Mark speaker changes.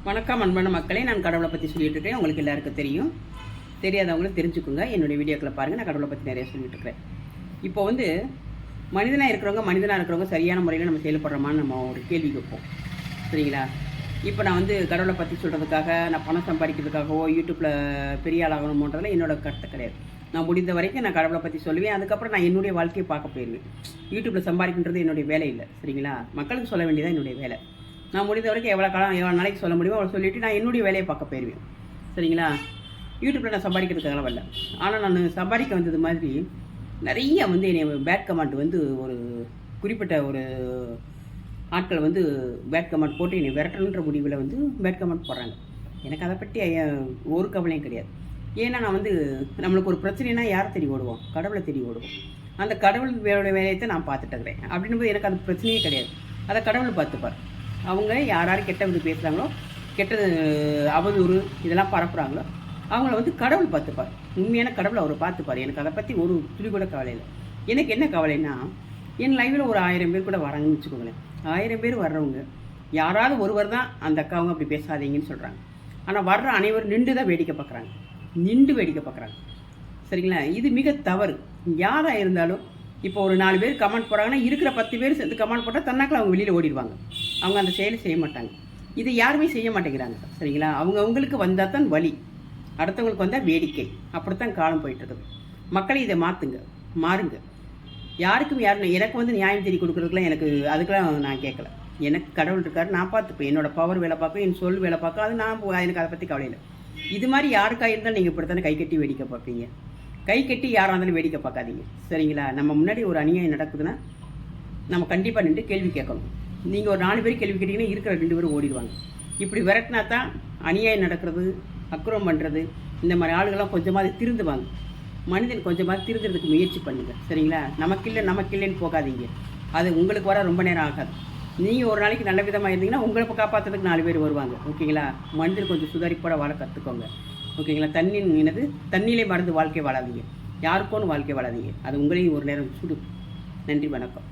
Speaker 1: வணக்கம் அன்பான மக்களே. நான் கடவுளை பற்றி சொல்லிட்டு இருக்கேன். உங்களுக்கு எல்லாருக்கும் தெரியும். தெரியாதவங்களும் தெரிஞ்சுக்குங்க. என்னுடைய வீடியோக்களை பாருங்கள். நான் கடவுளை பற்றி நிறைய சொல்லிட்டு இருக்கிறேன். இப்போ மனிதனாக இருக்கிறவங்க சரியான முறையில் நம்ம செயல்படுறோமான்னு நம்ம ஒரு கேள்வி கேட்போம். சரிங்களா? இப்போ நான் கடவுளை பற்றி சொல்கிறதுக்காக, நான் பணம் சம்பாதிக்கிறதுக்காகவோ யூடியூப்பில் பெரிய ஆளாகணுமோன்றதில் என்னோட கருத்து கிடையாது. நான் முடிந்த வரைக்கும் நான் கடவுளை பற்றி சொல்லுவேன். அதுக்கப்புறம் நான் என்னுடைய வாழ்க்கையை பார்க்க போயிடுவேன். யூடியூப்பில் சம்பாதிக்கின்றது என்னுடைய வேலை இல்லை. சரிங்களா? மக்களுக்கு சொல்ல வேண்டியதான் என்னுடைய வேலை. நான் முடிந்த வரைக்கும் எவ்வளோ நாளைக்கு சொல்ல முடியுமோ அவ்வளோ சொல்லிவிட்டு நான் என்னுடைய வேலையை பார்க்க போயிடுவேன். சரிங்களா? யூடியூப்பில் நான் சம்பாதிக்கிறதுக்காக வரல. ஆனால் நான் சம்பாதிக்க வந்தது மாதிரி நிறைய என்னை பேட் கமெண்ட் ஒரு குறிப்பிட்ட ஒரு ஆட்கள் பேட் கமெண்ட் போட்டு என்னை விரட்டணுன்ற முடிவில் பேட் கமெண்ட் போடுறாங்க. எனக்கு அதை பற்றி ஒரு கவலையும் கிடையாது. ஏன்னா நான் நம்மளுக்கு ஒரு பிரச்சனைனா யாரை தேடி ஓடுவோம்? கடவுளை தேடி ஓடுவோம். அந்த கடவுள் வேலையை நான் பார்த்துட்டு இருக்கிறேன். அப்படின்னும் எனக்கு அது பிரச்சனையே கிடையாது. அதை கடவுள் பார்த்துப்பார். அவங்க யார் கெட்டது பேசுகிறாங்களோ, கெட்டது அவதூறு இதெல்லாம் பரப்புகிறாங்களோ அவங்கள கடவுள் பார்த்துப்பார். உண்மையான கடவுள் அவர் பார்த்துப்பார். எனக்கு அதை பற்றி ஒரு துளி கூட கவலை இல்லை. எனக்கு என்ன கவலைன்னா, என் லைவில் ஒரு 1000 பேர் கூட வராங்கன்னு வச்சுக்கோங்களேன். 1000 பேர் வர்றவங்க யாராவது ஒருவர் தான் அந்த அக்காவங்க அப்படி பேசாதீங்கன்னு சொல்கிறாங்க. ஆனால் வர்ற அனைவரும் நின்று தான் வேடிக்கை பார்க்குறாங்க. சரிங்களா? இது மிக தவறு. யாராக இருந்தாலும் இப்போ ஒரு 4 பேர் கமெண்ட் போடுறாங்கன்னா இருக்கிற 10 பேர் சேர்த்து கமெண்ட் போட்டால் தன்னாக்கில் அவங்க வெளியில் ஓடிடுவாங்க. அவங்க அந்த செயலை செய்ய மாட்டாங்க. இது யாருமே செய்ய மாட்டேங்கிறாங்க. சரிங்களா? அவங்களுக்கு வந்தால் தான் வலி, அடுத்தவங்களுக்கு வந்தால் வேடிக்கை. அப்படித்தான் காலம் போயிட்டுருக்குது. மக்களை இதை மாறுங்க. யாருக்கும் எனக்கு நியாயம் தேடி கொடுக்குறதுக்குலாம் அதுக்கெல்லாம் நான் கேட்கல. எனக்கு கடவுள் இருக்காரு, நான் பார்த்துப்பேன். என்னோட பவர் வேலை பார்க்கும், என் சொல் வேலை பார்க்கும். அது எனக்கு அதை பற்றி கவலை இல்லை. இது மாதிரி யாருக்காக இருந்தாலும் நீங்கள் இப்படித்தானே கை கட்டி வேடிக்கை பார்ப்பீங்க. கை கட்டி யாராக இருந்தாலும் வேடிக்கை பார்க்காதீங்க. சரிங்களா? நம்ம முன்னாடி ஒரு அநியாயம் நடக்குதுன்னா நம்ம கண்டிப்பாக நின்று கேள்வி கேட்கணும். நீங்கள் ஒரு 4 பேர் கேள்வி கேட்டிங்கன்னா இருக்கிற 2 பேரும் ஓடிடுவாங்க. இப்படி விரட்டினா தான் அநியாயம் நடக்கிறது, அக்குறம் பண்ணுறது, இந்த மாதிரி ஆளுகள்லாம் கொஞ்சமாவது திருந்துவாங்க. மனிதன் கொஞ்சமாவது திருந்துறதுக்கு முயற்சி பண்ணுங்கள். சரிங்களா? நமக்கில்லைன்னு போகாதீங்க. அது உங்களுக்கு வர ரொம்ப நேரம் ஆகாது. நீங்கள் ஒரு நாளைக்கு நல்ல விதமாக இருந்தீங்கன்னா உங்களை காப்பாற்றுறதுக்கு 4 பேர் வருவாங்க. ஓகேங்களா? மனிதன் கொஞ்சம் சுதாரிப்போட வாழ கற்றுக்கோங்க. ஓகேங்களா? தண்ணியிலே மறந்து வாழ்க்கை வாழாதீங்க. யாருக்கோன்னு வாழ்க்கை வாழாதீங்க. அது உங்களையும் ஒரு நேரம் சுடும். நன்றி, வணக்கம்.